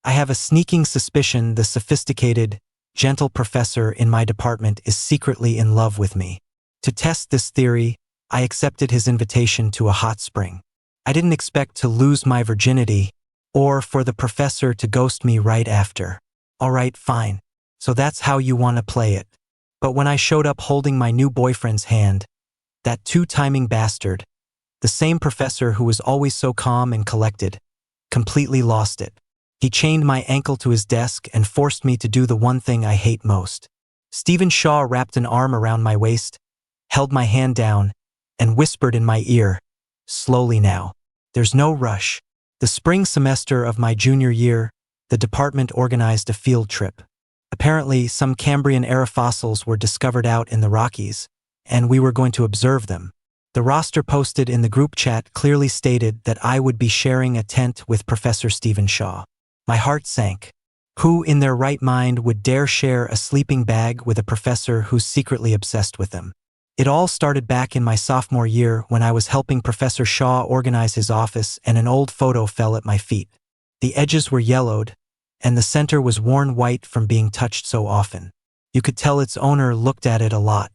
I have a sneaking suspicion the sophisticated, gentle professor in my department is secretly in love with me. To test this theory, I accepted his invitation to a hot spring. I didn't expect to lose my virginity, or for the professor to ghost me right after. All right, fine. So that's how you want to play it. But when I showed up holding my new boyfriend's hand, that two-timing bastard, the same professor who was always so calm and collected, completely lost it. He chained my ankle to his desk and forced me to do the one thing I hate most. Stephen Shaw wrapped an arm around my waist, held my hand down, and whispered in my ear, "Slowly now. There's no rush." The spring semester of my junior year, the department organized a field trip. Apparently, some Cambrian-era fossils were discovered out in the Rockies, and we were going to observe them. The roster posted in the group chat clearly stated that I would be sharing a tent with Professor Stephen Shaw. My heart sank. Who in their right mind would dare share a sleeping bag with a professor who's secretly obsessed with them? It all started back in my sophomore year when I was helping Professor Shaw organize his office and an old photo fell at my feet. The edges were yellowed, and the center was worn white from being touched so often. You could tell its owner looked at it a lot.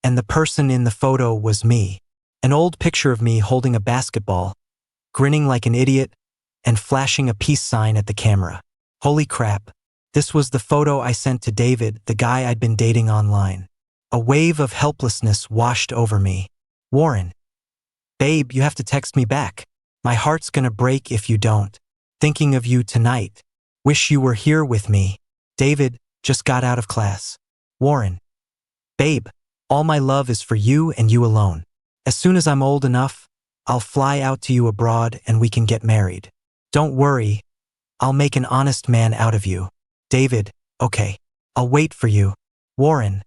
And the person in the photo was me. An old picture of me holding a basketball, grinning like an idiot, and flashing a peace sign at the camera. Holy crap. This was the photo I sent to David, the guy I'd been dating online. A wave of helplessness washed over me. "Warren. Babe, you have to text me back. My heart's gonna break if you don't. Thinking of you tonight. Wish you were here with me. David, just got out of class. Warren. Babe, all my love is for you and you alone. As soon as I'm old enough, I'll fly out to you abroad and we can get married. Don't worry, I'll make an honest man out of you. David, okay. I'll wait for you. Warren.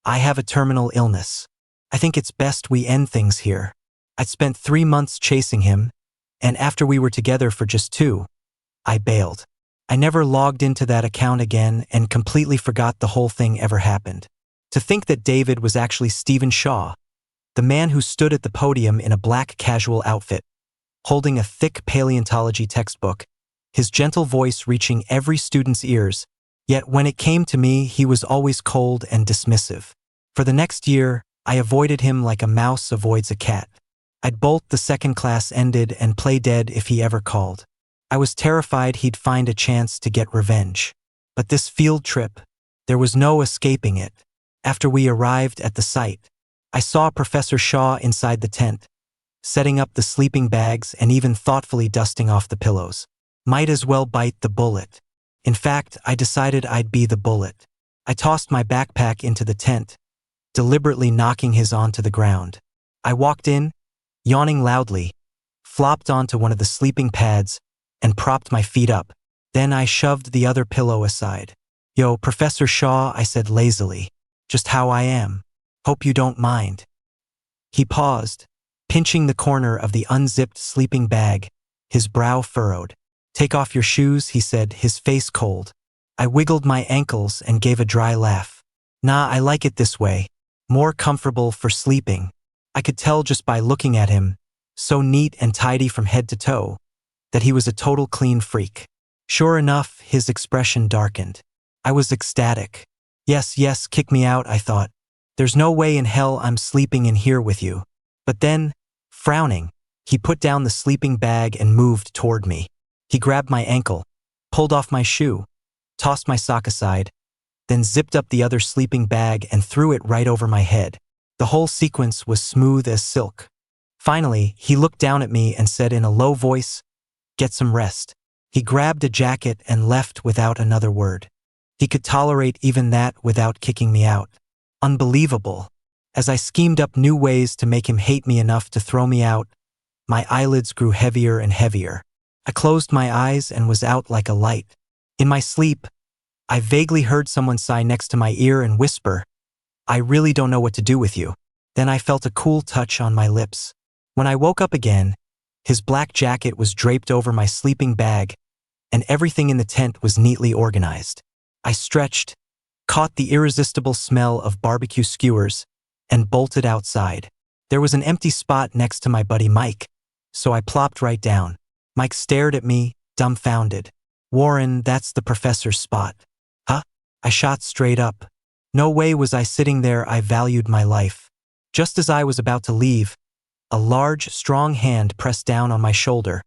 I have a terminal illness. I think it's best we end things here. I'd spent 3 months chasing him, and after we were together for just 2, I bailed. I never logged into that account again and completely forgot the whole thing ever happened. To think that David was actually Stephen Shaw, the man who stood at the podium in a black casual outfit, holding a thick paleontology textbook, his gentle voice reaching every student's ears, yet when it came to me, he was always cold and dismissive. For the next year, I avoided him like a mouse avoids a cat. I'd bolt the second class ended and play dead if he ever called. I was terrified he'd find a chance to get revenge. But this field trip, there was no escaping it. After we arrived at the site, I saw Professor Shaw inside the tent, setting up the sleeping bags and even thoughtfully dusting off the pillows. Might as well bite the bullet. In fact, I decided I'd be the bullet. I tossed my backpack into the tent, deliberately knocking his onto the ground. I walked in, yawning loudly, flopped onto one of the sleeping pads, and propped my feet up. Then I shoved the other pillow aside. "Yo, Professor Shaw," I said lazily. "Just how I am. Hope you don't mind." He paused, pinching the corner of the unzipped sleeping bag, his brow furrowed. "Take off your shoes," he said, his face cold. I wiggled my ankles and gave a dry laugh. "Nah, I like it this way. More comfortable for sleeping." I could tell just by looking at him, so neat and tidy from head to toe, that he was a total clean freak. Sure enough, his expression darkened. I was ecstatic. Yes, kick me out, I thought. There's no way in hell I'm sleeping in here with you. But then, frowning, he put down the sleeping bag and moved toward me. He grabbed my ankle, pulled off my shoe, tossed my sock aside, then zipped up the other sleeping bag and threw it right over my head. The whole sequence was smooth as silk. Finally, he looked down at me and said in a low voice, "Get some rest." He grabbed a jacket and left without another word. He could tolerate even that without kicking me out. Unbelievable. As I schemed up new ways to make him hate me enough to throw me out, my eyelids grew heavier and heavier. I closed my eyes and was out like a light. In my sleep, I vaguely heard someone sigh next to my ear and whisper, "I really don't know what to do with you." Then I felt a cool touch on my lips. When I woke up again, his black jacket was draped over my sleeping bag, and everything in the tent was neatly organized. I stretched, caught the irresistible smell of barbecue skewers, and bolted outside. There was an empty spot next to my buddy Mike, so I plopped right down. Mike stared at me, dumbfounded. Warren, that's the professor's spot. Huh? I shot straight up. No way was I sitting there. I valued my life. Just as I was about to leave, a large, strong hand pressed down on my shoulder,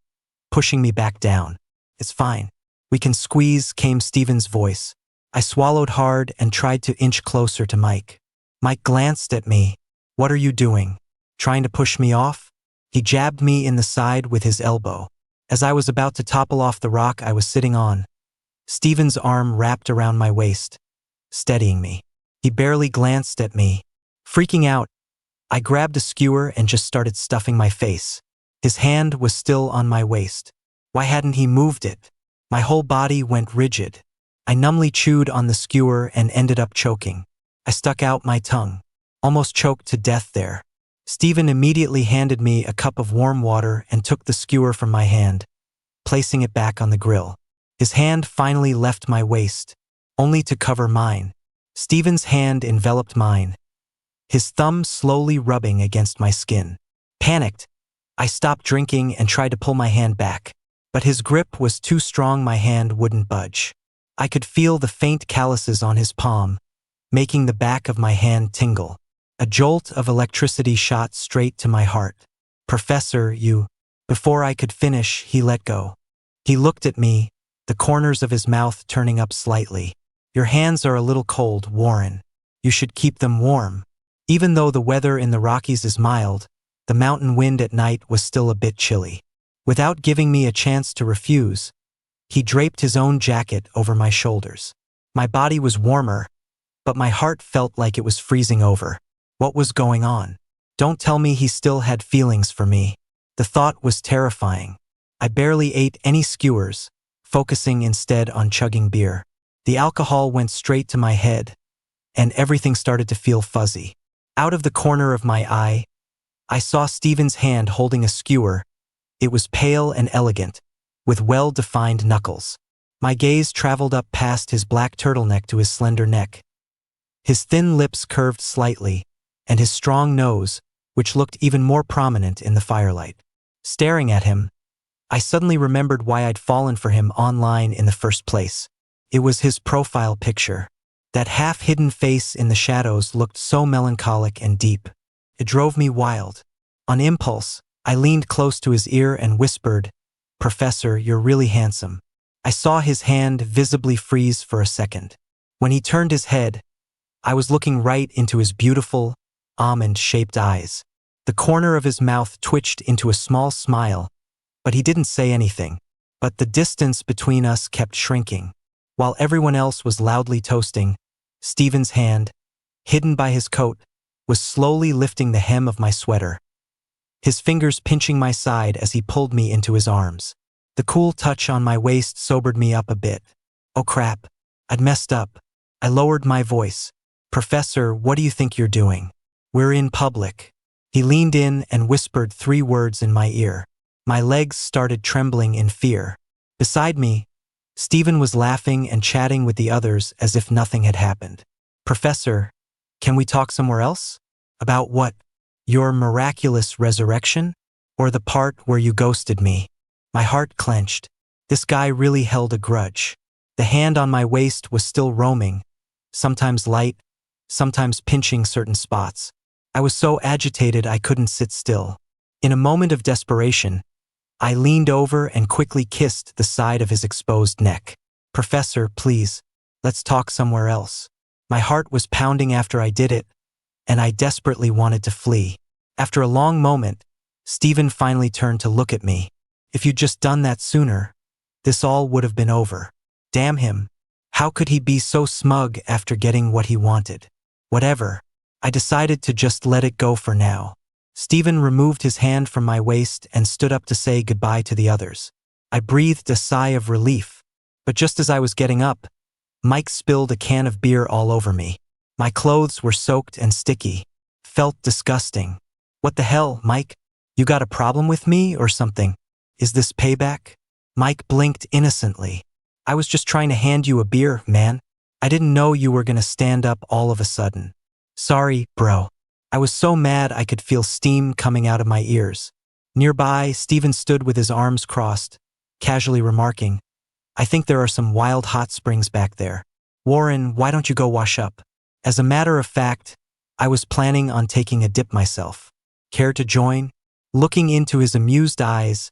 pushing me back down. It's fine. We can squeeze, came Steven's voice. I swallowed hard and tried to inch closer to Mike. Mike glanced at me. What are you doing? Trying to push me off? He jabbed me in the side with his elbow. As I was about to topple off the rock I was sitting on, Steven's arm wrapped around my waist, steadying me. He barely glanced at me. Freaking out, I grabbed a skewer and just started stuffing my face. His hand was still on my waist. Why hadn't he moved it? My whole body went rigid. I numbly chewed on the skewer and ended up choking. I stuck out my tongue, almost choked to death there. Steven immediately handed me a cup of warm water and took the skewer from my hand, placing it back on the grill. His hand finally left my waist, only to cover mine. Steven's hand enveloped mine, his thumb slowly rubbing against my skin. Panicked, I stopped drinking and tried to pull my hand back, but his grip was too strong. My hand wouldn't budge. I could feel the faint calluses on his palm, making the back of my hand tingle. A jolt of electricity shot straight to my heart. Professor, you... Before I could finish, he let go. He looked at me, the corners of his mouth turning up slightly. Your hands are a little cold, Warren. You should keep them warm. Even though the weather in the Rockies is mild, the mountain wind at night was still a bit chilly. Without giving me a chance to refuse, he draped his own jacket over my shoulders. My body was warmer, but my heart felt like it was freezing over. What was going on? Don't tell me he still had feelings for me. The thought was terrifying. I barely ate any skewers, focusing instead on chugging beer. The alcohol went straight to my head, and everything started to feel fuzzy. Out of the corner of my eye, I saw Steven's hand holding a skewer. It was pale and elegant, with well-defined knuckles. My gaze traveled up past his black turtleneck to his slender neck. His thin lips curved slightly, and his strong nose, which looked even more prominent in the firelight. Staring at him, I suddenly remembered why I'd fallen for him online in the first place. It was his profile picture. That half-hidden face in the shadows looked so melancholic and deep. It drove me wild. On impulse, I leaned close to his ear and whispered, "Professor, you're really handsome." I saw his hand visibly freeze for a second. When he turned his head, I was looking right into his beautiful, almond-shaped eyes. The corner of his mouth twitched into a small smile, but he didn't say anything. But the distance between us kept shrinking. While everyone else was loudly toasting, Steven's hand, hidden by his coat, was slowly lifting the hem of my sweater, his fingers pinching my side as he pulled me into his arms. The cool touch on my waist sobered me up a bit. Oh crap, I'd messed up. I lowered my voice. "Professor, what do you think you're doing? We're in public." He leaned in and whispered 3 words in my ear. My legs started trembling in fear. Beside me, Steven was laughing and chatting with the others as if nothing had happened. "Professor, can we talk somewhere else?" "About what? Your miraculous resurrection? Or the part where you ghosted me?" My heart clenched. This guy really held a grudge. The hand on my waist was still roaming, sometimes light, sometimes pinching certain spots. I was so agitated I couldn't sit still. In a moment of desperation, I leaned over and quickly kissed the side of his exposed neck. "Professor, please, let's talk somewhere else." My heart was pounding after I did it, and I desperately wanted to flee. After a long moment, Steven finally turned to look at me. "If you'd just done that sooner, this all would have been over." Damn him. How could he be so smug after getting what he wanted? Whatever. I decided to just let it go for now. Steven removed his hand from my waist and stood up to say goodbye to the others. I breathed a sigh of relief, but just as I was getting up, Mike spilled a can of beer all over me. My clothes were soaked and sticky. Felt disgusting. "What the hell, Mike? You got a problem with me or something? Is this payback?" Mike blinked innocently. "I was just trying to hand you a beer, man. I didn't know you were gonna stand up all of a sudden." "Sorry, bro." I was so mad I could feel steam coming out of my ears. Nearby, Steven stood with his arms crossed, casually remarking, I think there are some wild hot springs back there. Warren, why don't you go wash up? As a matter of fact, I was planning on taking a dip myself. Care to join? Looking into his amused eyes,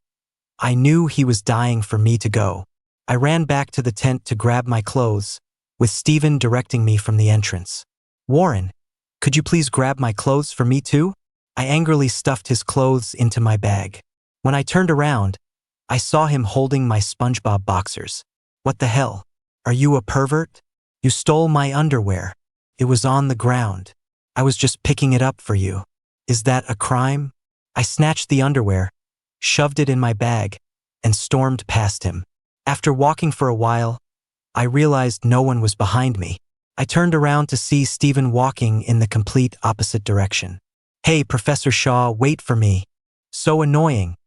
I knew he was dying for me to go. I ran back to the tent to grab my clothes, with Steven directing me from the entrance. Warren, could you please grab my clothes for me too? I angrily stuffed his clothes into my bag. When I turned around, I saw him holding my SpongeBob boxers. What the hell? Are you a pervert? You stole my underwear. It was on the ground. I was just picking it up for you. Is that a crime? I snatched the underwear, shoved it in my bag, and stormed past him. After walking for a while, I realized no one was behind me. I turned around to see Steven walking in the complete opposite direction. Hey, Professor Shaw, wait for me. So annoying.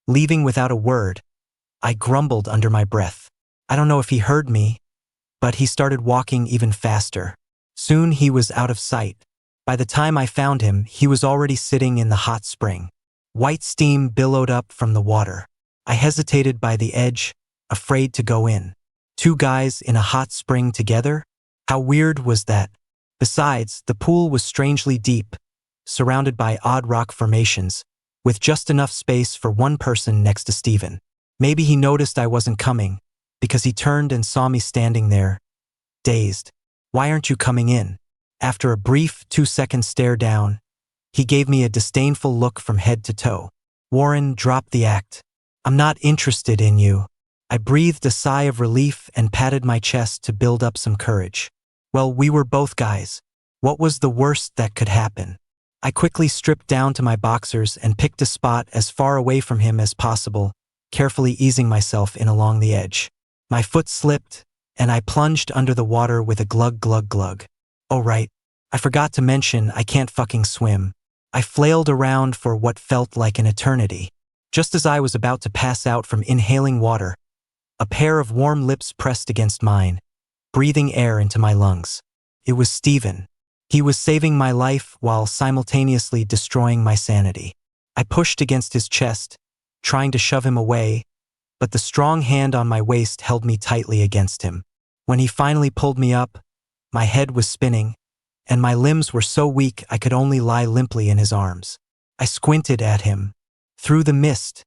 Leaving without a word, I grumbled under my breath. I don't know if he heard me, but he started walking even faster. Soon he was out of sight. By the time I found him, he was already sitting in the hot spring. White steam billowed up from the water. I hesitated by the edge, afraid to go in. Two guys in a hot spring together? How weird was that? Besides, the pool was strangely deep, surrounded by odd rock formations, with just enough space for one person next to Steven. Maybe he noticed I wasn't coming, because he turned and saw me standing there, dazed. Why aren't you coming in? After a brief 2-second stare down, he gave me a disdainful look from head to toe. Warren, drop the act. I'm not interested in you. I breathed a sigh of relief and patted my chest to build up some courage. Well, we were both guys. What was the worst that could happen? I quickly stripped down to my boxers and picked a spot as far away from him as possible, carefully easing myself in along the edge. My foot slipped, and I plunged under the water with a glug glug glug. Oh right, I forgot to mention I can't fucking swim. I flailed around for what felt like an eternity. Just as I was about to pass out from inhaling water, a pair of warm lips pressed against mine, breathing air into my lungs. It was Steven. He was saving my life while simultaneously destroying my sanity. I pushed against his chest, trying to shove him away, but the strong hand on my waist held me tightly against him. When he finally pulled me up, my head was spinning, and my limbs were so weak I could only lie limply in his arms. I squinted at him. Through the mist,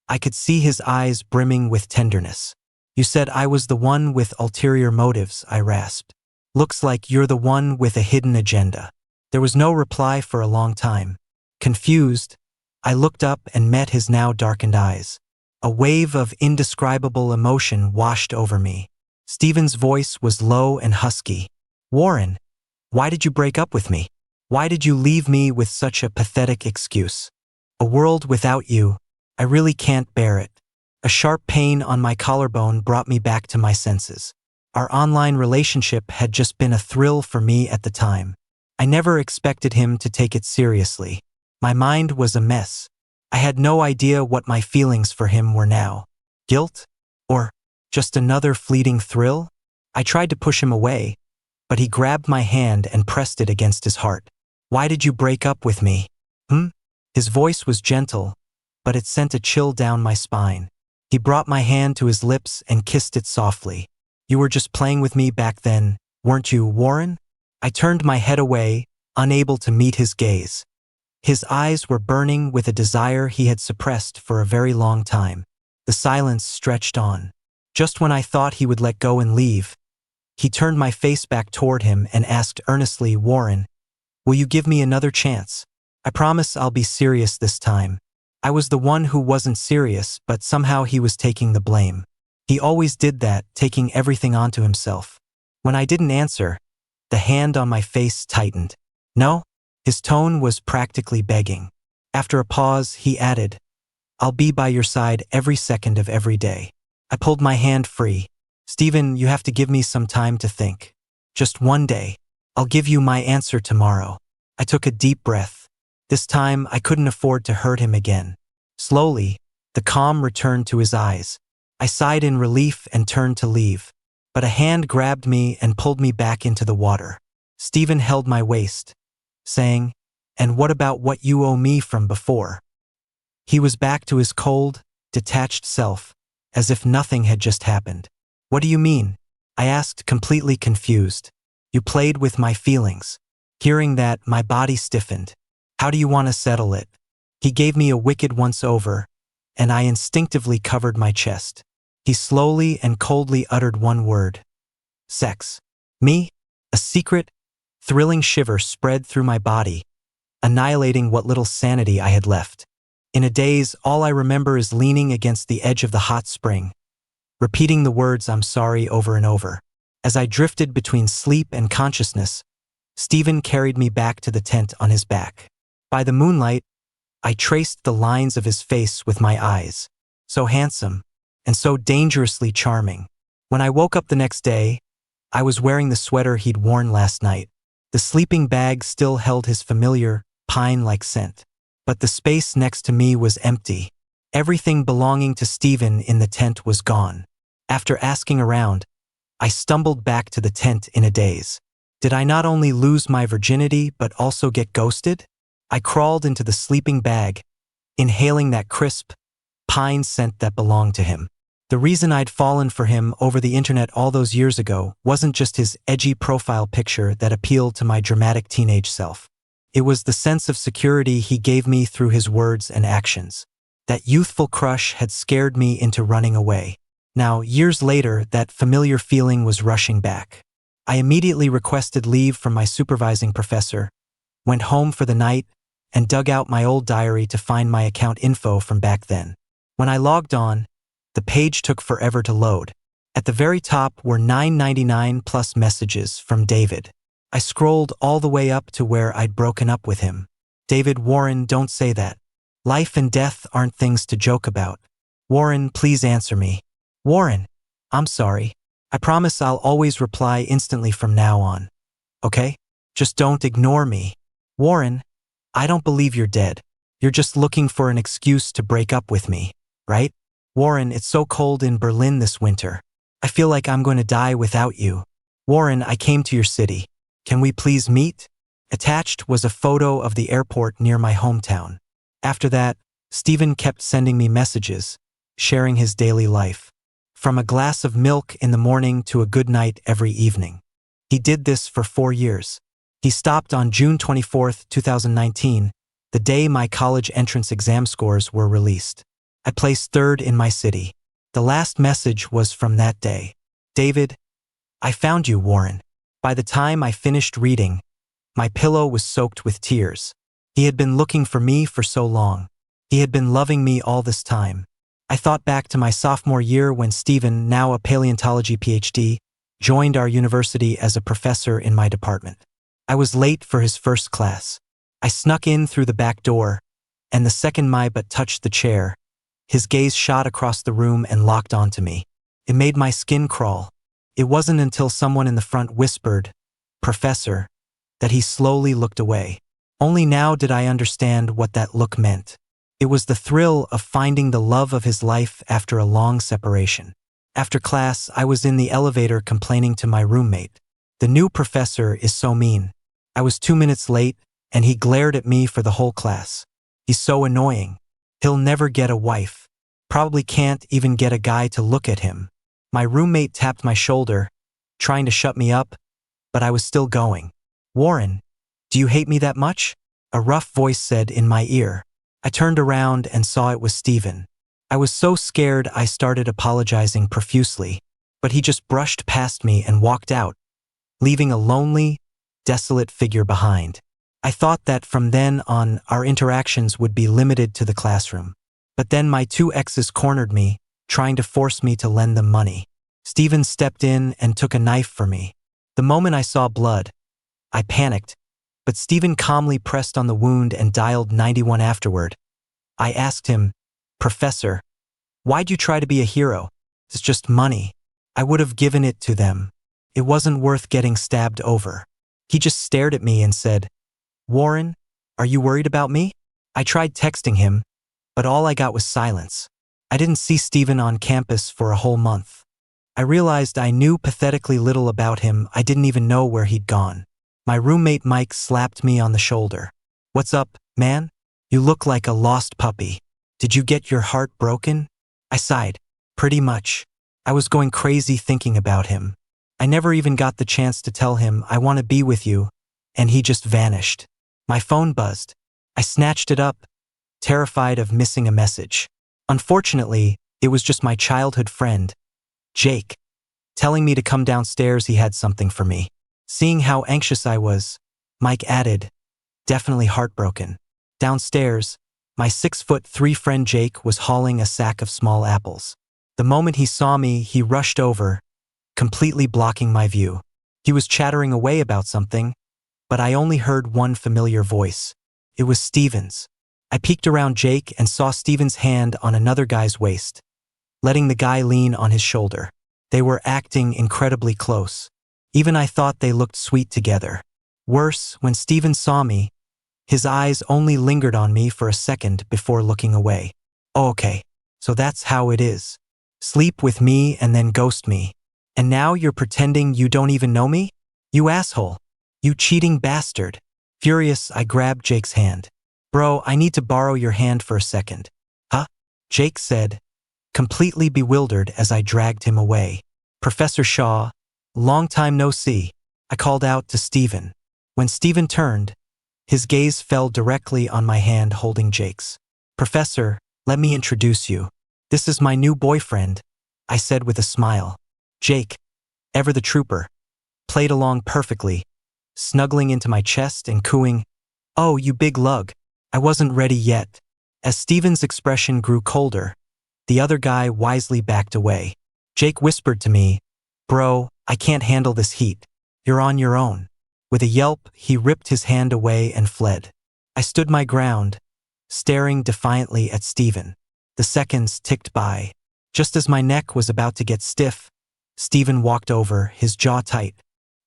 I could see his eyes brimming with tenderness. You said I was the one with ulterior motives, I rasped. Looks like you're the one with a hidden agenda. There was no reply for a long time. Confused, I looked up and met his now darkened eyes. A wave of indescribable emotion washed over me. Steven's voice was low and husky. Warren, why did you break up with me? Why did you leave me with such a pathetic excuse? A world without you, I really can't bear it. A sharp pain on my collarbone brought me back to my senses. Our online relationship had just been a thrill for me at the time. I never expected him to take it seriously. My mind was a mess. I had no idea what my feelings for him were now. Guilt? Or just another fleeting thrill? I tried to push him away, but he grabbed my hand and pressed it against his heart. Why did you break up with me? His voice was gentle, but it sent a chill down my spine. He brought my hand to his lips and kissed it softly. You were just playing with me back then, weren't you, Warren? I turned my head away, unable to meet his gaze. His eyes were burning with a desire he had suppressed for a very long time. The silence stretched on. Just when I thought he would let go and leave, he turned my face back toward him and asked earnestly, Warren, will you give me another chance? I promise I'll be serious this time. I was the one who wasn't serious, but somehow he was taking the blame. He always did that, taking everything onto himself. When I didn't answer, the hand on my face tightened. No? His tone was practically begging. After a pause, he added, I'll be by your side every second of every day. I pulled my hand free. Steven, you have to give me some time to think. Just one day. I'll give you my answer tomorrow. I took a deep breath. This time, I couldn't afford to hurt him again. Slowly, the calm returned to his eyes. I sighed in relief and turned to leave, but a hand grabbed me and pulled me back into the water. Steven held my waist, saying, And what about what you owe me from before? He was back to his cold, detached self, as if nothing had just happened. What do you mean? I asked, completely confused. You played with my feelings. Hearing that, my body stiffened. How do you want to settle it? He gave me a wicked once-over, and I instinctively covered my chest. He slowly and coldly uttered one word. Sex. Me? A secret, thrilling shiver spread through my body, annihilating what little sanity I had left. In a daze, all I remember is leaning against the edge of the hot spring, repeating the words "I'm sorry" over and over. As I drifted between sleep and consciousness, Stephen carried me back to the tent on his back. By the moonlight, I traced the lines of his face with my eyes. So handsome, and so dangerously charming. When I woke up the next day, I was wearing the sweater he'd worn last night. The sleeping bag still held his familiar, pine-like scent. But the space next to me was empty. Everything belonging to Stephen in the tent was gone. After asking around, I stumbled back to the tent in a daze. Did I not only lose my virginity but also get ghosted? I crawled into the sleeping bag, inhaling that crisp, pine scent that belonged to him. The reason I'd fallen for him over the internet all those years ago wasn't just his edgy profile picture that appealed to my dramatic teenage self. It was the sense of security he gave me through his words and actions. That youthful crush had scared me into running away. Now, years later, that familiar feeling was rushing back. I immediately requested leave from my supervising professor, went home for the night, and dug out my old diary to find my account info from back then. When I logged on, the page took forever to load. At the very top were 999 plus messages from David. I scrolled all the way up to where I'd broken up with him. David, Warren, don't say that. Life and death aren't things to joke about. Warren, please answer me. Warren, I'm sorry. I promise I'll always reply instantly from now on. Okay? Just don't ignore me. Warren, I don't believe you're dead. You're just looking for an excuse to break up with me, right? Warren, it's so cold in Berlin this winter. I feel like I'm going to die without you. Warren, I came to your city. Can we please meet? Attached was a photo of the airport near my hometown. After that, Stephen kept sending me messages, sharing his daily life. From a glass of milk in the morning to a good night every evening. He did this for 4 years. He stopped on June 24, 2019, the day my college entrance exam scores were released. I placed third in my city. The last message was from that day. David, I found you, Warren. By the time I finished reading, my pillow was soaked with tears. He had been looking for me for so long. He had been loving me all this time. I thought back to my sophomore year when Stephen, now a paleontology PhD, joined our university as a professor in my department. I was late for his first class. I snuck in through the back door, and the second my butt touched the chair, his gaze shot across the room and locked onto me. It made my skin crawl. It wasn't until someone in the front whispered, "Professor," that he slowly looked away. Only now did I understand what that look meant. It was the thrill of finding the love of his life after a long separation. After class, I was in the elevator complaining to my roommate. The new professor is so mean. I was 2 minutes late, and he glared at me for the whole class. He's so annoying. He'll never get a wife. Probably can't even get a guy to look at him. My roommate tapped my shoulder, trying to shut me up, but I was still going. Warren, do you hate me that much? A rough voice said in my ear. I turned around and saw it was Stephen. I was so scared I started apologizing profusely, but he just brushed past me and walked out, leaving a lonely, desolate figure behind. I thought that from then on our interactions would be limited to the classroom. But then my 2 exes cornered me, trying to force me to lend them money. Stephen stepped in and took a knife for me. The moment I saw blood, I panicked, but Stephen calmly pressed on the wound and dialed 91 afterward. I asked him, "Professor, why'd you try to be a hero? It's just money. I would have given it to them. It wasn't worth getting stabbed over." He just stared at me and said, "Warren, are you worried about me?" I tried texting him, but all I got was silence. I didn't see Stephen on campus for a whole month. I realized I knew pathetically little about him. I didn't even know where he'd gone. My roommate Mike slapped me on the shoulder. "What's up, man? You look like a lost puppy. Did you get your heart broken?" I sighed. "Pretty much. I was going crazy thinking about him. I never even got the chance to tell him I want to be with you, and he just vanished. My phone buzzed. I snatched it up, terrified of missing a message. Unfortunately, it was just my childhood friend, Jake, telling me to come downstairs. He had something for me. Seeing how anxious I was, Mike added, definitely heartbroken. Downstairs, my 6'3" friend Jake was hauling a sack of small apples. The moment he saw me, he rushed over, completely blocking my view. He was chattering away about something, but I only heard one familiar voice. It was Steven's. I peeked around Jake and saw Steven's hand on another guy's waist, letting the guy lean on his shoulder. They were acting incredibly close. Even I thought they looked sweet together. Worse, when Steven saw me, his eyes only lingered on me for a second before looking away. Oh, okay, so that's how it is. Sleep with me and then ghost me. And now you're pretending you don't even know me? You asshole. You cheating bastard. Furious, I grabbed Jake's hand. Bro, I need to borrow your hand for a second. Huh? Jake said, completely bewildered as I dragged him away. Professor Shaw, long time no see. I called out to Steven. When Steven turned, his gaze fell directly on my hand holding Jake's. Professor, let me introduce you. This is my new boyfriend, I said with a smile. Jake, ever the trooper, played along perfectly, snuggling into my chest and cooing, "Oh, you big lug." I wasn't ready yet. As Steven's expression grew colder, the other guy wisely backed away. Jake whispered to me, "Bro, I can't handle this heat. You're on your own." With a yelp, he ripped his hand away and fled. I stood my ground, staring defiantly at Steven. The seconds ticked by. Just as my neck was about to get stiff, Steven walked over, his jaw tight.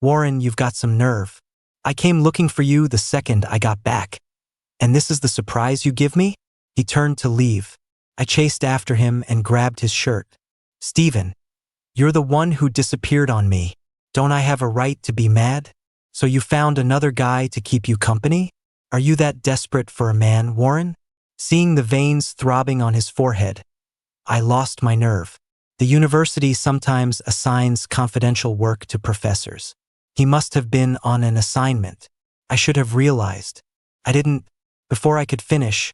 "Warren, you've got some nerve. I came looking for you the second I got back. And this is the surprise you give me?" He turned to leave. I chased after him and grabbed his shirt. "Steven, you're the one who disappeared on me. Don't I have a right to be mad? So you found another guy to keep you company? Are you that desperate for a man, Warren?" Seeing the veins throbbing on his forehead, I lost my nerve. The university sometimes assigns confidential work to professors. He must have been on an assignment. I should have realized. I didn't. Before I could finish,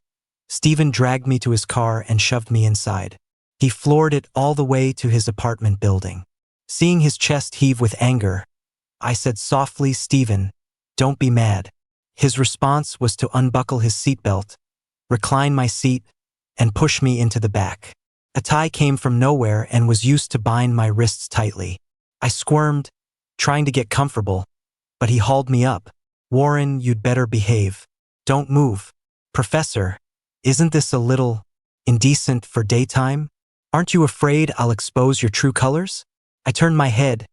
Steven dragged me to his car and shoved me inside. He floored it all the way to his apartment building. Seeing his chest heave with anger, I said softly, "Steven, don't be mad." His response was to unbuckle his seatbelt, recline my seat, and push me into the back. A tie came from nowhere and was used to bind my wrists tightly. I squirmed, trying to get comfortable, but he hauled me up. "Warren, you'd better behave. Don't move." "Professor, isn't this a little indecent for daytime? Aren't you afraid I'll expose your true colors?" I turned my head,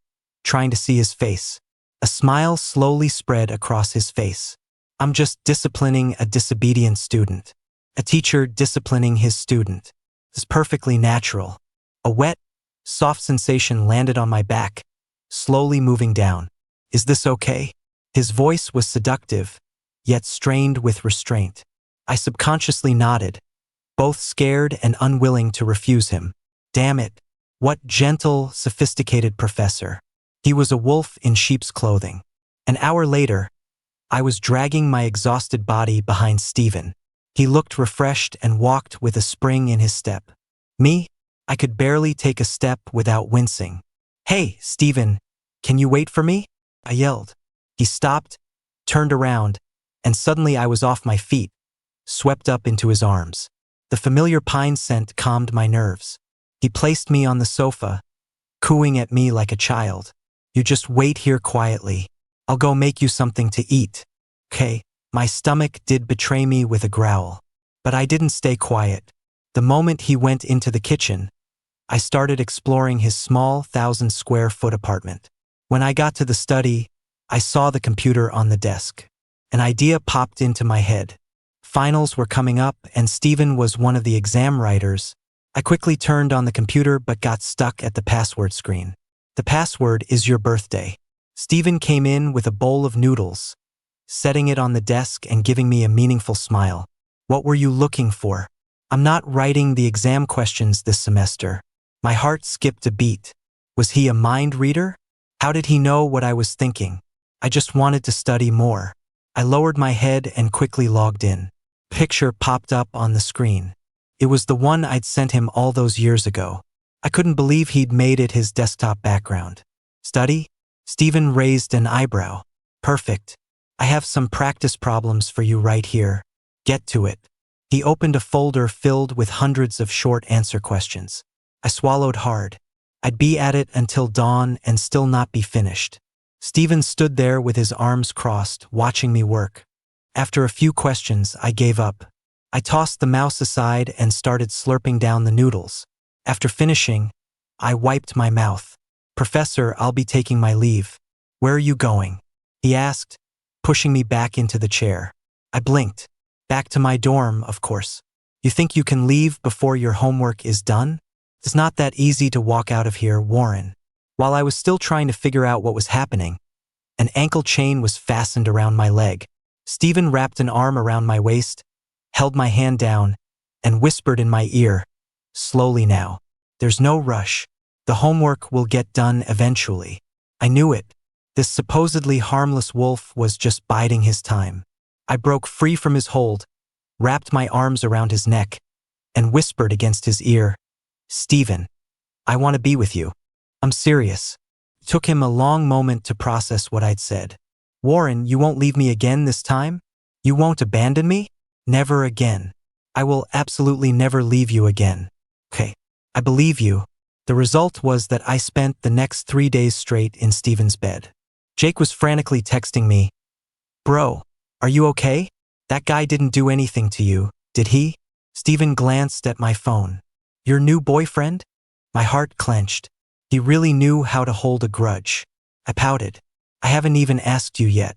trying to see his face. A smile slowly spread across his face. "I'm just disciplining a disobedient student. A teacher disciplining his student. It's perfectly natural." A wet, soft sensation landed on my back, slowly moving down. "Is this okay?" His voice was seductive, yet strained with restraint. I subconsciously nodded, both scared and unwilling to refuse him. Damn it, what gentle, sophisticated professor. He was a wolf in sheep's clothing. An hour later, I was dragging my exhausted body behind Steven. He looked refreshed and walked with a spring in his step. Me? I could barely take a step without wincing. "Hey, Steven, can you wait for me?" I yelled. He stopped, turned around, and suddenly I was off my feet, swept up into his arms. The familiar pine scent calmed my nerves. He placed me on the sofa, cooing at me like a child. "You just wait here quietly. I'll go make you something to eat." "Okay." My stomach did betray me with a growl, but I didn't stay quiet. The moment he went into the kitchen, I started exploring his small 1,000-square-foot apartment. When I got to the study, I saw the computer on the desk. An idea popped into my head. Finals were coming up, and Steven was one of the exam writers. I quickly turned on the computer but got stuck at the password screen. "The password is your birthday." Steven came in with a bowl of noodles, setting it on the desk and giving me a meaningful smile. "What were you looking for?" "I'm not writing the exam questions this semester. My heart skipped a beat. Was he a mind reader? How did he know what I was thinking? I just wanted to study more. I lowered my head and quickly logged in. Picture popped up on the screen. It was the one I'd sent him all those years ago. I couldn't believe he'd made it his desktop background. Study? Steven raised an eyebrow. Perfect. I have some practice problems for you right here. Get to it. He opened a folder filled with hundreds of short answer questions. I swallowed hard. I'd be at it until dawn and still not be finished. Steven stood there with his arms crossed, watching me work. After a few questions, I gave up. I tossed the mouse aside and started slurping down the noodles. After finishing, I wiped my mouth. Professor, I'll be taking my leave. Where are you going? He asked, pushing me back into the chair. I blinked. Back to my dorm, of course. You think you can leave before your homework is done? It's not that easy to walk out of here, Warren. While I was still trying to figure out what was happening, an ankle chain was fastened around my leg. Steven wrapped an arm around my waist, held my hand down, and whispered in my ear, slowly now. There's no rush. The homework will get done eventually. I knew it. This supposedly harmless wolf was just biding his time. I broke free from his hold, wrapped my arms around his neck, and whispered against his ear, Steven, I want to be with you. I'm serious. It took him a long moment to process what I'd said. Warren, you won't leave me again this time? You won't abandon me? Never again. I will absolutely never leave you again. Okay, I believe you. The result was that I spent the next 3 days straight in Steven's bed. Jake was frantically texting me, Bro, are you okay? That guy didn't do anything to you, did he? Steven glanced at my phone. Your new boyfriend? My heart clenched. He really knew how to hold a grudge. I pouted. I haven't even asked you yet.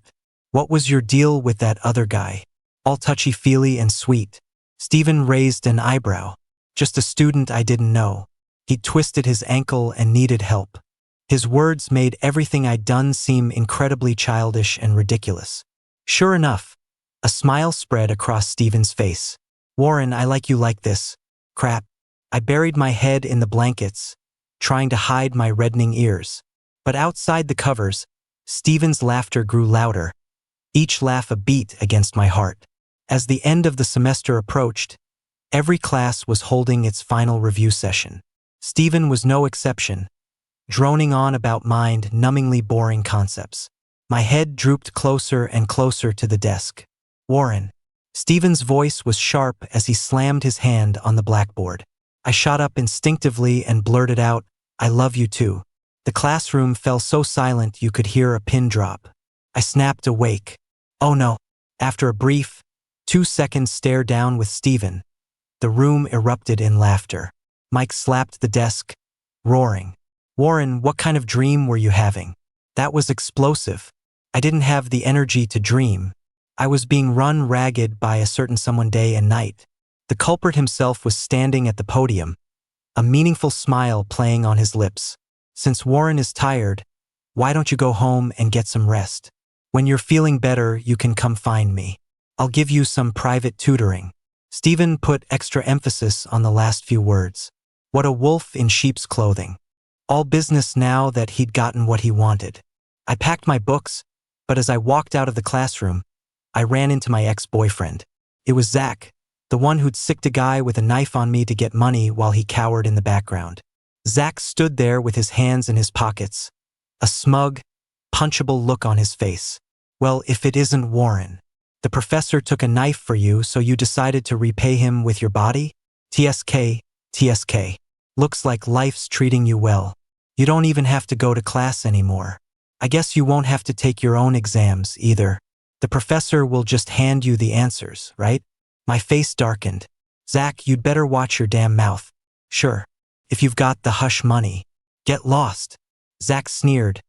What was your deal with that other guy? All touchy-feely and sweet. Steven raised an eyebrow. Just a student I didn't know. He'd twisted his ankle and needed help. His words made everything I'd done seem incredibly childish and ridiculous. Sure enough, a smile spread across Steven's face. Warren, I like you like this. Crap. I buried my head in the blankets, trying to hide my reddening ears. But outside the covers, Steven's laughter grew louder, each laugh a beat against my heart. As the end of the semester approached, every class was holding its final review session. Steven was no exception, droning on about mind-numbingly boring concepts. My head drooped closer and closer to the desk. Warren. Steven's voice was sharp as he slammed his hand on the blackboard. I shot up instinctively and blurted out, I love you too. The classroom fell so silent you could hear a pin drop. I snapped awake. Oh no. After a brief, 2-second stare down with Steven, the room erupted in laughter. Mike slapped the desk, roaring. Warren, what kind of dream were you having? That was explosive. I didn't have the energy to dream. I was being run ragged by a certain someone day and night. The culprit himself was standing at the podium, a meaningful smile playing on his lips. Since Warren is tired, why don't you go home and get some rest? When you're feeling better, you can come find me. I'll give you some private tutoring. Steven put extra emphasis on the last few words. What a wolf in sheep's clothing. All business now that he'd gotten what he wanted. I packed my books, but as I walked out of the classroom, I ran into my ex-boyfriend. It was Zach, the one who'd sicked a guy with a knife on me to get money while he cowered in the background. Zach stood there with his hands in his pockets, a smug, punchable look on his face. Well, if it isn't Warren. The professor took a knife for you, so you decided to repay him with your body? TSK, TSK. Looks like life's treating you well. You don't even have to go to class anymore. I guess you won't have to take your own exams either. The professor will just hand you the answers, right? My face darkened. Zach, you'd better watch your damn mouth. Sure. If you've got the hush money. Get lost. Zach sneered.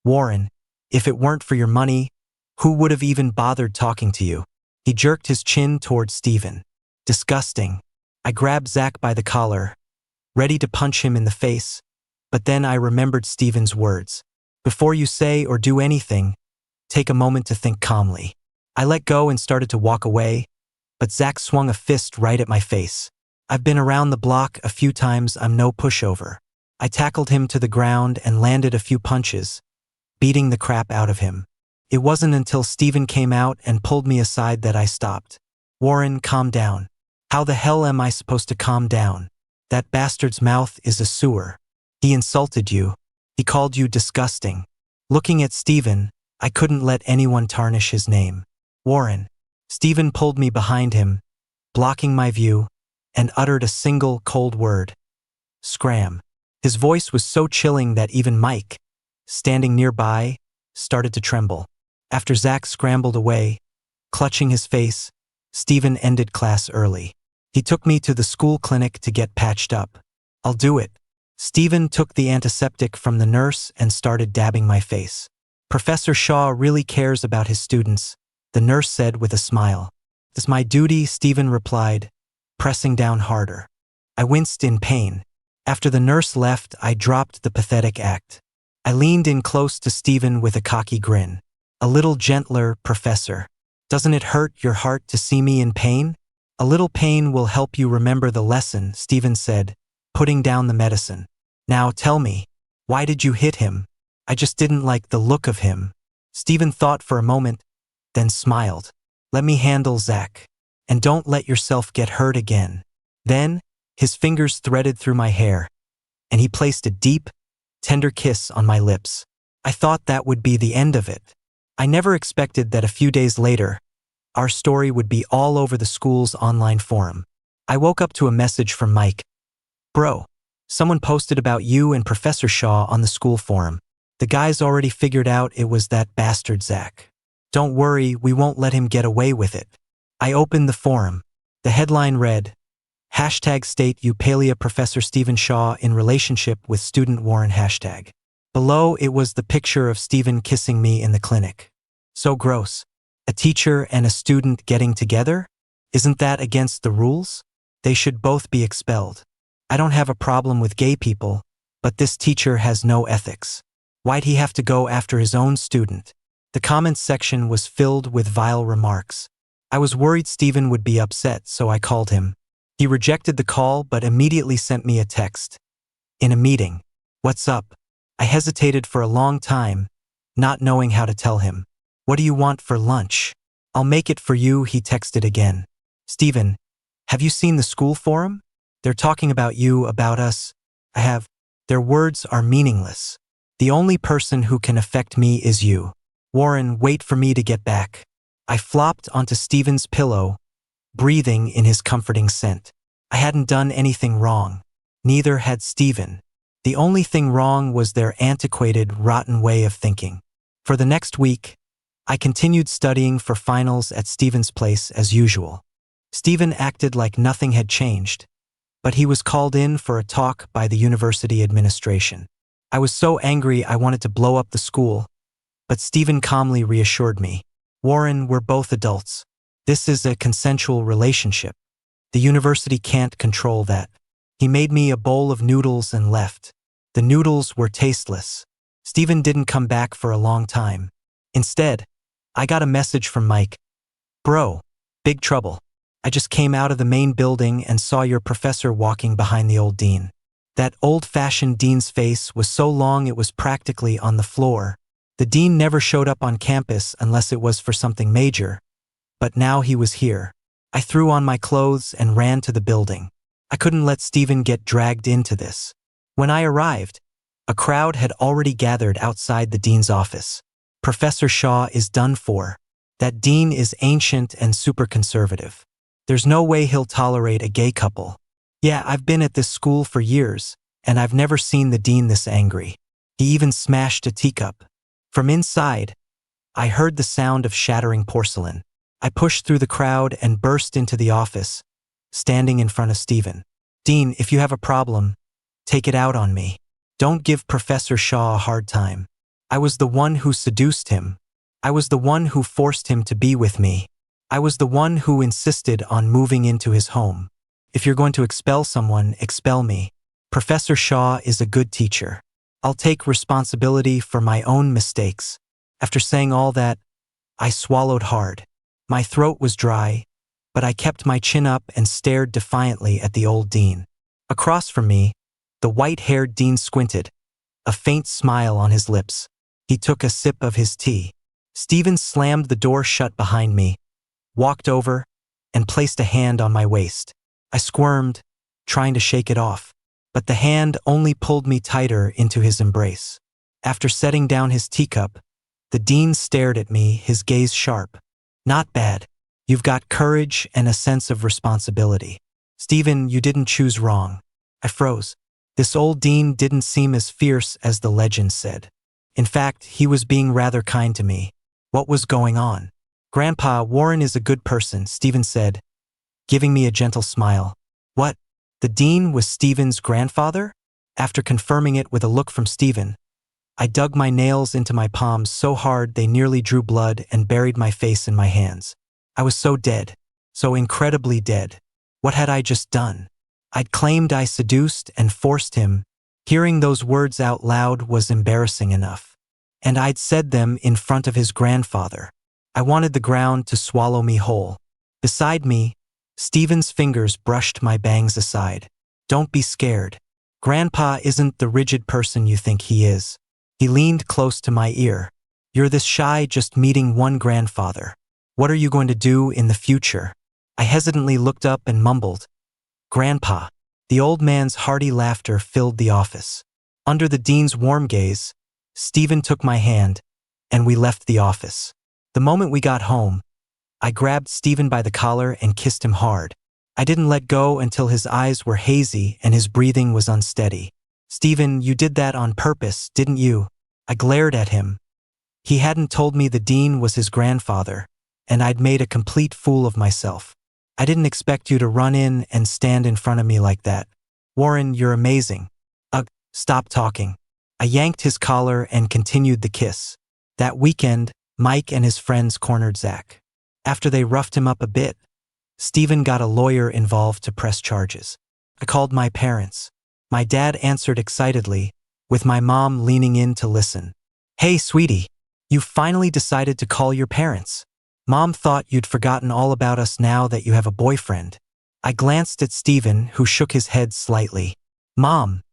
Warren, if it weren't for your money, who would have even bothered talking to you? He jerked his chin toward Steven. Disgusting. I grabbed Zach by the collar, ready to punch him in the face, but then I remembered Steven's words. Before you say or do anything, take a moment to think calmly. I let go and started to walk away, but Zach swung a fist right at my face. I've been around the block a few times, I'm no pushover. I tackled him to the ground and landed a few punches, beating the crap out of him. It wasn't until Steven came out and pulled me aside that I stopped. Warren, calm down. How the hell am I supposed to calm down? That bastard's mouth is a sewer. He insulted you. He called you disgusting. Looking at Steven, I couldn't let anyone tarnish his name. Warren. Steven pulled me behind him, blocking my view, and uttered a single cold word. Scram. His voice was so chilling that even Mike, standing nearby, started to tremble. After Zach scrambled away, clutching his face, Steven ended class early. He took me to the school clinic to get patched up. I'll do it. Steven took the antiseptic from the nurse and started dabbing my face. Professor Shaw really cares about his students, the nurse said with a smile. It's my duty, Steven replied, pressing down harder. I winced in pain. After the nurse left, I dropped the pathetic act. I leaned in close to Steven with a cocky grin. A little gentler, Professor. Doesn't it hurt your heart to see me in pain? A little pain will help you remember the lesson, Steven said, putting down the medicine. Now tell me, why did you hit him? I just didn't like the look of him. Steven thought for a moment, then smiled. Let me handle Zach. And don't let yourself get hurt again. Then, his fingers threaded through my hair, and he placed a deep, tender kiss on my lips. I thought that would be the end of it. I never expected that a few days later, our story would be all over the school's online forum. I woke up to a message from Mike. Bro, someone posted about you and Professor Shaw on the school forum. The guys already figured out it was that bastard Zach. Don't worry, we won't let him get away with it. I opened the forum. The headline read, #state Eupalia Professor Steven Shaw in relationship with student Warren #. Below it was the picture of Steven kissing me in the clinic. So gross. A teacher and a student getting together? Isn't that against the rules? They should both be expelled. I don't have a problem with gay people, but this teacher has no ethics. Why'd he have to go after his own student? The comments section was filled with vile remarks. I was worried Steven would be upset, so I called him. He rejected the call but immediately sent me a text. In a meeting. What's up? I hesitated for a long time, not knowing how to tell him. What do you want for lunch? I'll make it for you, he texted again. Steven, have you seen the school forum? They're talking about you, about us. I have. Their words are meaningless. The only person who can affect me is you. Warren, wait for me to get back. I flopped onto Steven's pillow, breathing in his comforting scent. I hadn't done anything wrong. Neither had Steven. The only thing wrong was their antiquated, rotten way of thinking. For the next week, I continued studying for finals at Steven's place as usual. Steven acted like nothing had changed, but he was called in for a talk by the university administration. I was so angry I wanted to blow up the school, but Steven calmly reassured me. Warren, we're both adults. This is a consensual relationship. The university can't control that. He made me a bowl of noodles and left. The noodles were tasteless. Steven didn't come back for a long time. Instead, I got a message from Mike. Bro, big trouble. I just came out of the main building and saw your professor walking behind the old dean. That old-fashioned dean's face was so long it was practically on the floor. The dean never showed up on campus unless it was for something major, but now he was here. I threw on my clothes and ran to the building. I couldn't let Steven get dragged into this. When I arrived, a crowd had already gathered outside the dean's office. Professor Shaw is done for. That dean is ancient and super conservative. There's no way he'll tolerate a gay couple. Yeah, I've been at this school for years, and I've never seen the dean this angry. He even smashed a teacup. From inside, I heard the sound of shattering porcelain. I pushed through the crowd and burst into the office, standing in front of Steven. Dean, if you have a problem, take it out on me. Don't give Professor Shaw a hard time. I was the one who seduced him. I was the one who forced him to be with me. I was the one who insisted on moving into his home. If you're going to expel someone, expel me. Professor Shaw is a good teacher. I'll take responsibility for my own mistakes. After saying all that, I swallowed hard. My throat was dry, but I kept my chin up and stared defiantly at the old dean. Across from me, the white-haired dean squinted, a faint smile on his lips. He took a sip of his tea. Stephen slammed the door shut behind me, walked over, and placed a hand on my waist. I squirmed, trying to shake it off, but the hand only pulled me tighter into his embrace. After setting down his teacup, the dean stared at me, his gaze sharp. "Not bad. You've got courage and a sense of responsibility. Stephen, you didn't choose wrong." I froze. This old dean didn't seem as fierce as the legend said. In fact, he was being rather kind to me. What was going on? "Grandpa, Warren is a good person," Stephen said, giving me a gentle smile. What? The dean was Stephen's grandfather? After confirming it with a look from Stephen, I dug my nails into my palms so hard they nearly drew blood and buried my face in my hands. I was so dead, so incredibly dead. What had I just done? I'd claimed I seduced and forced him. Hearing those words out loud was embarrassing enough. And I'd said them in front of his grandfather. I wanted the ground to swallow me whole. Beside me, Stephen's fingers brushed my bangs aside. "Don't be scared. Grandpa isn't the rigid person you think he is." He leaned close to my ear. "You're this shy just meeting one grandfather. What are you going to do in the future?" I hesitantly looked up and mumbled, "Grandpa." The old man's hearty laughter filled the office. Under the dean's warm gaze, Stephen took my hand, and we left the office. The moment we got home, I grabbed Stephen by the collar and kissed him hard. I didn't let go until his eyes were hazy and his breathing was unsteady. "Stephen, you did that on purpose, didn't you?" I glared at him. He hadn't told me the dean was his grandfather, and I'd made a complete fool of myself. "I didn't expect you to run in and stand in front of me like that. Warren, you're amazing." "Ugh, stop talking." I yanked his collar and continued the kiss. That weekend, Mike and his friends cornered Zach. After they roughed him up a bit, Stephen got a lawyer involved to press charges. I called my parents. My dad answered excitedly, with my mom leaning in to listen. "Hey, sweetie, you finally decided to call your parents. Mom thought you'd forgotten all about us now that you have a boyfriend." I glanced at Stephen, who shook his head slightly. "Mom,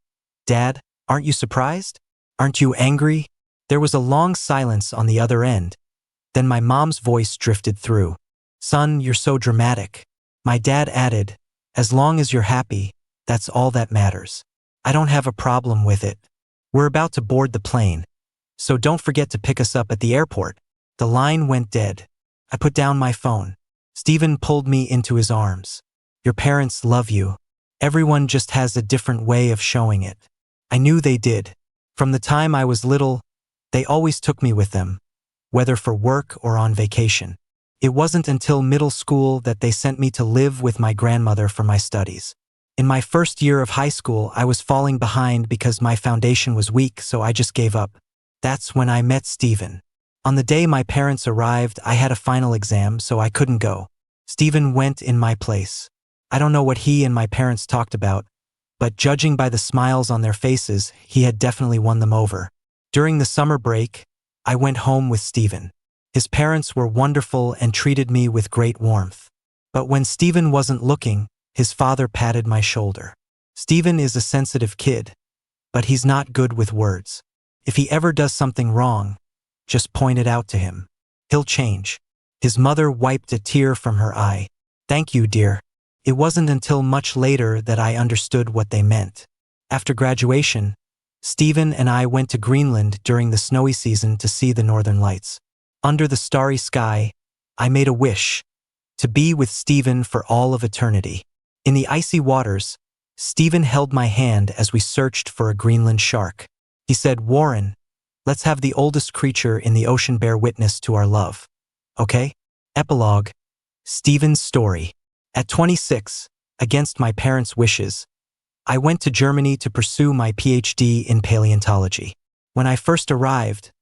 Dad, aren't you surprised? Aren't you angry?" There was a long silence on the other end. Then my mom's voice drifted through. "Son, you're so dramatic." My dad added, "As long as you're happy, that's all that matters. I don't have a problem with it. We're about to board the plane, so don't forget to pick us up at the airport." The line went dead. I put down my phone. Stephen pulled me into his arms. "Your parents love you. Everyone just has a different way of showing it." I knew they did. From the time I was little, they always took me with them, whether for work or on vacation. It wasn't until middle school that they sent me to live with my grandmother for my studies. In my first year of high school, I was falling behind because my foundation was weak, so I just gave up. That's when I met Stephen. On the day my parents arrived, I had a final exam, so I couldn't go. Stephen went in my place. I don't know what he and my parents talked about, but judging by the smiles on their faces, he had definitely won them over. During the summer break, I went home with Stephen. His parents were wonderful and treated me with great warmth. But when Stephen wasn't looking, his father patted my shoulder. Stephen is a sensitive kid, but he's not good with words. If he ever does something wrong, just point it out to him. He'll change. His mother wiped a tear from her eye. "Thank you, dear." It wasn't until much later that I understood what they meant. After graduation, Stephen and I went to Greenland during the snowy season to see the northern lights. Under the starry sky, I made a wish to be with Stephen for all of eternity. In the icy waters, Stephen held my hand as we searched for a Greenland shark. He said, "Warren, let's have the oldest creature in the ocean bear witness to our love. Okay?" Epilogue. Stephen's story. At 26, against my parents' wishes, I went to Germany to pursue my PhD in paleontology. When I first arrived,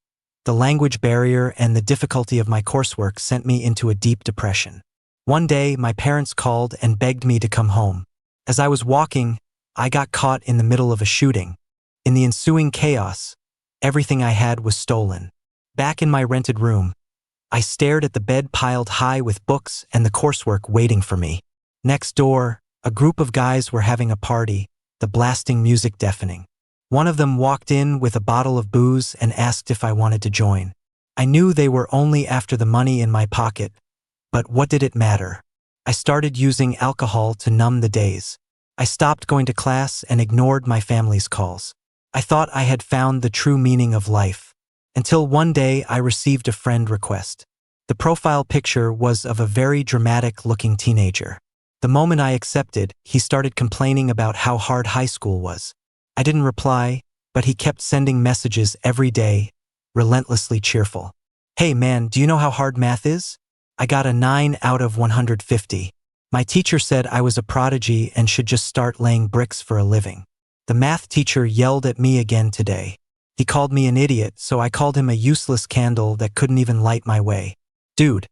the language barrier and the difficulty of my coursework sent me into a deep depression. One day, my parents called and begged me to come home. As I was walking, I got caught in the middle of a shooting. In the ensuing chaos, everything I had was stolen. Back in my rented room, I stared at the bed piled high with books and the coursework waiting for me. Next door, a group of guys were having a party, the blasting music deafening. One of them walked in with a bottle of booze and asked if I wanted to join. I knew they were only after the money in my pocket, but what did it matter? I started using alcohol to numb the days. I stopped going to class and ignored my family's calls. I thought I had found the true meaning of life. Until one day I received a friend request. The profile picture was of a very dramatic-looking teenager. The moment I accepted, he started complaining about how hard high school was. I didn't reply, but he kept sending messages every day, relentlessly cheerful. Hey man, do you know how hard math is? I got a 9 out of 150. My teacher said I was a prodigy and should just start laying bricks for a living. The math teacher yelled at me again today. He called me an idiot, so I called him a useless candle that couldn't even light my way. Dude,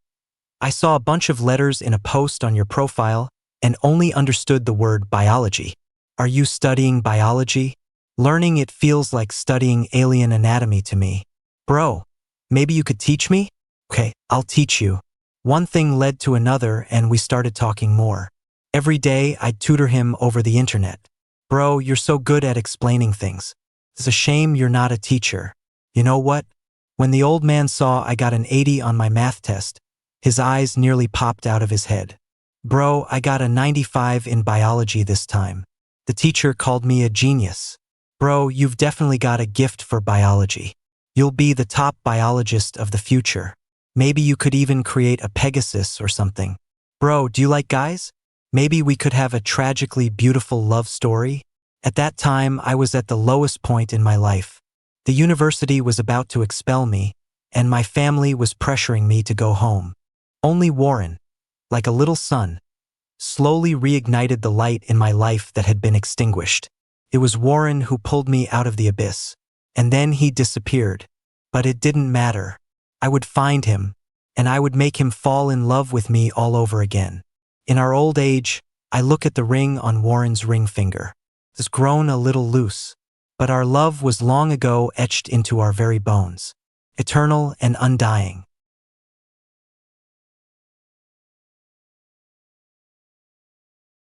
I saw a bunch of letters in a post on your profile and only understood the word biology. Are you studying biology? Learning it feels like studying alien anatomy to me. Bro, maybe you could teach me? Okay, I'll teach you. One thing led to another and we started talking more. Every day I'd tutor him over the internet. Bro, you're so good at explaining things. It's a shame you're not a teacher. You know what? When the old man saw I got an 80 on my math test, his eyes nearly popped out of his head. Bro, I got a 95 in biology this time. The teacher called me a genius. Bro, you've definitely got a gift for biology. You'll be the top biologist of the future. Maybe you could even create a Pegasus or something. Bro, do you like guys? Maybe we could have a tragically beautiful love story? At that time, I was at the lowest point in my life. The university was about to expel me, and my family was pressuring me to go home. Only Warren, like a little sun, slowly reignited the light in my life that had been extinguished. It was Warren who pulled me out of the abyss, and then he disappeared. But it didn't matter. I would find him, and I would make him fall in love with me all over again. In our old age, I look at the ring on Warren's ring finger. It's grown a little loose, but our love was long ago etched into our very bones, eternal and undying.